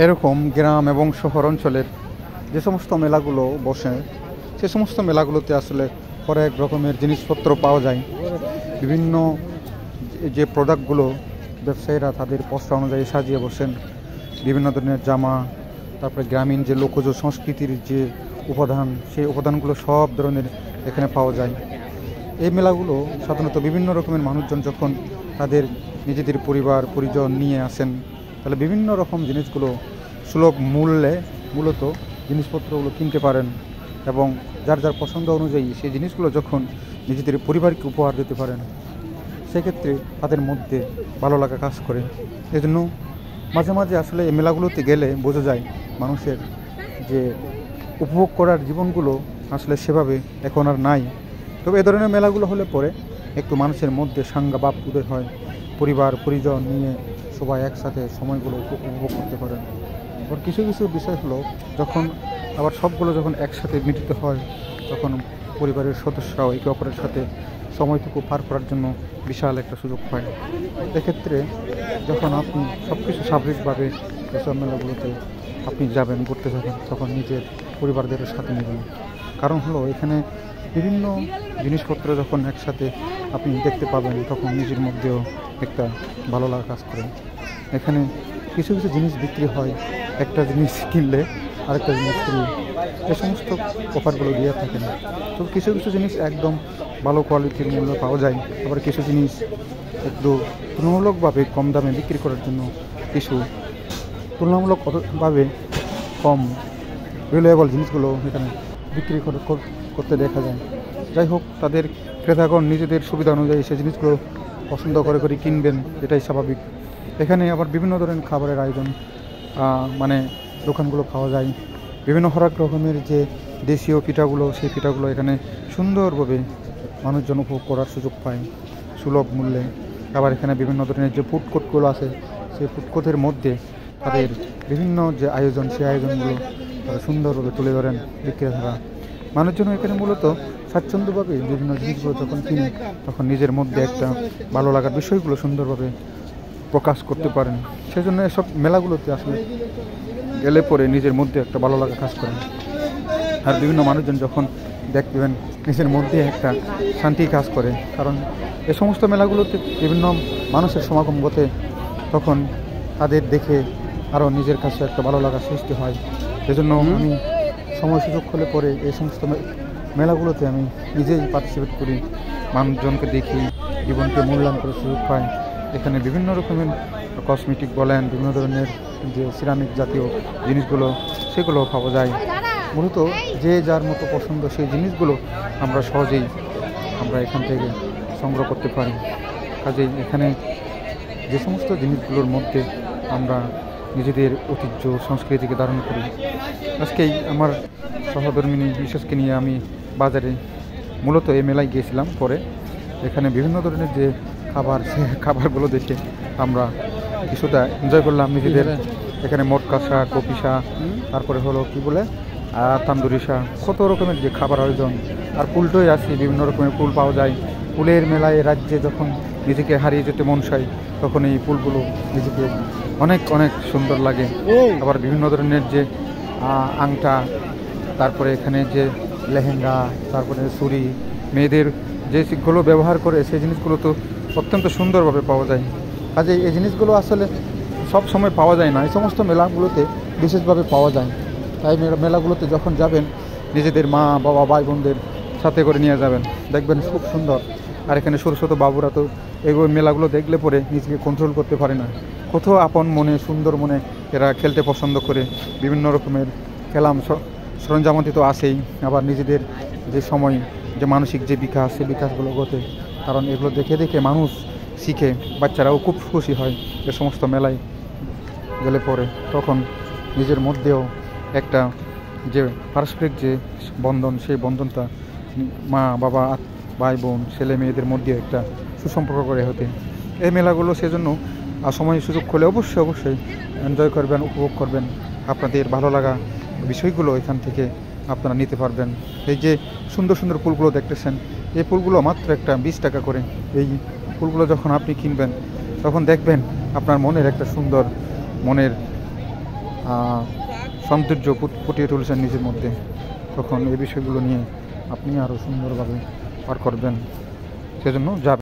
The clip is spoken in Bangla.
এরকম গ্রাম এবং শহর অঞ্চলের যে সমস্ত মেলাগুলো বসে, সে সমস্ত মেলাগুলোতে আসলে হরেক রকমের জিনিসপত্র পাওয়া যায়। বিভিন্ন যে প্রোডাক্টগুলো ব্যবসায়ীরা তাদের পসরা অনুযায়ী সাজিয়ে বসেন, বিভিন্ন ধরনের জামা, তারপরে গ্রামীণ যে লোকজ সংস্কৃতির যে উপাদান, সেই উপাদানগুলো সব ধরনের এখানে পাওয়া যায়। এই মেলাগুলো সাধারণত বিভিন্ন রকমের মানুষজন যখন তাদের নিজেদের পরিবার পরিজন নিয়ে আসেন, তাহলে বিভিন্ন রকম জিনিসগুলো সুলভ মূল্যে মূলত জিনিসপত্রগুলো কিনতে পারেন এবং যার যার পছন্দ অনুযায়ী সেই জিনিসগুলো যখন নিজেদের পরিবারকে উপহার দিতে পারেন, সেক্ষেত্রে তাদের মধ্যে ভালো লাগা কাজ করে। এজন্য মাঝে মাঝে আসলে এই মেলাগুলোতে গেলে বোঝা যায় মানুষের যে উপভোগ করার জীবনগুলো আসলে সেভাবে এখন আর নাই। তবে এ ধরনের মেলাগুলো হলে পরে একটু মানুষের মধ্যে সাঙ্গা ভাব উদয় হয়, পরিবার পরিজন নিয়ে সবাই একসাথে সময়গুলো উপভোগ করতে পারেন। আবার কিছু কিছু বিষয় হলো, যখন আবার সবগুলো যখন একসাথে মিলিত হয়, তখন পরিবারের সদস্যরাও একে অপরের সাথে সময়টুকু পার করার জন্য বিশাল একটা সুযোগ পায়। এক্ষেত্রে যখন আপনি সব কিছু স্বাভাবিকভাবে এসব মেলাগুলোতে আপনি যাবেন, ঘুরতে যাবেন, তখন নিজের পরিবারদের সাথে নেবেন। কারণ হলো, এখানে বিভিন্ন জিনিসপত্র যখন একসাথে আপনি দেখতে পাবেন, তখন নিজের মধ্যেও একটা ভালো লাগা কাজ করে। এখানে কিছু কিছু জিনিস বিক্রি হয়, একটা জিনিস কিনলে আরেকটা জিনিস ফ্রি, এই সমস্ত অফারগুলো দিয়ে থাকেন। তো কিছু কিছু জিনিস একদম ভালো কোয়ালিটির মূল্যে পাওয়া যায়, আবার কিছু জিনিস একটু তুলনামূলকভাবে কম দামে বিক্রি করার জন্য কিছু তুলনামূলকভাবে কম রিলায়েবল জিনিসগুলো এখানে বিক্রি করতে দেখা যায়। যাই হোক, তাদের ক্রেতাগণ নিজেদের সুবিধা অনুযায়ী সেই জিনিসগুলো পছন্দ করে কিনবেন, এটাই স্বাভাবিক। এখানে আবার বিভিন্ন ধরনের খাবারের আয়োজন, মানে দোকানগুলো পাওয়া যায়। বিভিন্ন হরেক রকমের যে দেশীয় পিঠাগুলো, সেই পিঠাগুলো এখানে সুন্দরভাবে মানুষজন উপভোগ করার সুযোগ পায় সুলভ মূল্যে। আবার এখানে বিভিন্ন ধরনের যে ফুড কোর্টগুলো আছে, সেই ফুড কোর্টের মধ্যে তাদের বিভিন্ন যে আয়োজন, সেই আয়োজনগুলো সুন্দরভাবে তুলে ধরেন বিক্রেতারা। মানুষজন এখানে মূলত স্বাচ্ছন্দ্যভাবে বিভিন্ন জিনিসগুলো যখন কিনে, তখন নিজের মধ্যে একটা ভালো লাগার বিষয়গুলো সুন্দরভাবে প্রকাশ করতে পারেন। সেজন্য এসব মেলাগুলোতে আসলে গেলে পরে নিজের মধ্যে একটা ভালো লাগা কাজ করে। আর বিভিন্ন মানুষজন যখন দেখবেন, নিজের মধ্যে একটা শান্তি কাজ করে। কারণ এ সমস্ত মেলাগুলোতে বিভিন্ন মানুষের সমাগম ঘটে, তখন তাদের দেখে আরও নিজের কাছে একটা ভালো লাগা সৃষ্টি হয়। সেজন্য আমি সময় সুযোগ হলে পরে এই সমস্ত মেলাগুলোতে আমি নিজেই পার্টিসিপেট করি, মানুষজনকে দেখি, জীবনকে মূল্যায়ন করার সুযোগ পাই। এখানে বিভিন্ন রকমের কসমেটিক বলেন, বিভিন্ন ধরনের যে সিরামিক জাতীয় জিনিসগুলো, সেগুলো পাওয়া যায়। মূলত যে যার মতো পছন্দ সেই জিনিসগুলো আমরা সহজেই এখান থেকে সংগ্রহ করতে পারি। কাজেই এখানে যে সমস্ত জিনিসগুলোর মধ্যে আমরা নিজেদের ঐতিহ্য সংস্কৃতিকে ধারণ করি। আজকেই আমার সহধর্মিনী বিশেষকে নিয়ে আমি বাজারে মূলত এই মেলায় গিয়েছিলাম। পরে এখানে বিভিন্ন ধরনের যে খাবার, সে খাবারগুলো দেখে আমরা কিছুটা এনজয় করলাম নিজেদের। এখানে মটকাশা, কপিসা, তারপরে হলো কি বলে তান্দুরি শা, কত রকমের যে খাবার আয়োজন। আর পুলটোই আছে, বিভিন্ন রকমের পুল পাওয়া যায়। পুলের মেলায় রাজ্যে যখন নিজেকে হারিয়ে যেতে মন চাই, তখন এই পুলগুলো নিজেকে অনেক অনেক সুন্দর লাগে। আবার বিভিন্ন ধরনের যে আংটা, তারপরে এখানে যে লেহেঙ্গা, তারপরে চুড়ি, মেয়েদের যে জিনিসগুলো ব্যবহার করে, সেই জিনিসগুলো তো অত্যন্ত সুন্দরভাবে পাওয়া যায়। কাজে এই জিনিসগুলো আসলে সব সময় পাওয়া যায় না, এই সমস্ত মেলাগুলোতে বিশেষভাবে পাওয়া যায়। তাই মেলাগুলোতে যখন যাবেন, নিজেদের মা বাবা ভাই বোনদের সাথে করে নিয়ে যাবেন, দেখবেন খুব সুন্দর। আর এখানে ছোটো ছোটো বাবুরা তো এগুলো মেলাগুলো দেখলে পরে নিজেকে কন্ট্রোল করতে পারে না, কত আপন মনে সুন্দর মনে এরা খেলতে পছন্দ করে। বিভিন্ন রকমের খেলাম সরঞ্জামাতি তো আসেই, আবার নিজেদের যে সময় যে মানসিক যে বিকাশ, সেই বিকাশগুলো ঘটে। কারণ এগুলো দেখে দেখে মানুষ শিখে, বাচ্চারাও খুব খুশি হয় এ সমস্ত মেলায় গেলে পরে। তখন নিজের মধ্যেও একটা যে পারস্পরিক যে বন্ধন, সেই বন্ধনটা মা বাবা ভাই বোন ছেলে মেয়েদের মধ্যে একটা সুসম্পর্ক করে হতে। এই মেলাগুলো সেজন্য সময় সুযোগ হলে অবশ্যই এনজয় করবেন, উপভোগ করবেন। আপনাদের ভালো লাগা বিষয়গুলো এখান থেকে আপনারা নিতে পারবেন। এই যে সুন্দর সুন্দর ফুলগুলো দেখতেছেন, এই ফুলগুলো মাত্র একটা 20 টাকা করে। এই ফুলগুলো যখন আপনি কিনবেন, তখন দেখবেন আপনার মনের একটা সুন্দর মনের সৌন্দর্য ফুটিয়ে তুলেছেন নিজের মধ্যে, তখন এই বিষয়গুলো নিয়ে আপনি আরও সুন্দরভাবে পার করবেন, সেজন্য যাবেন।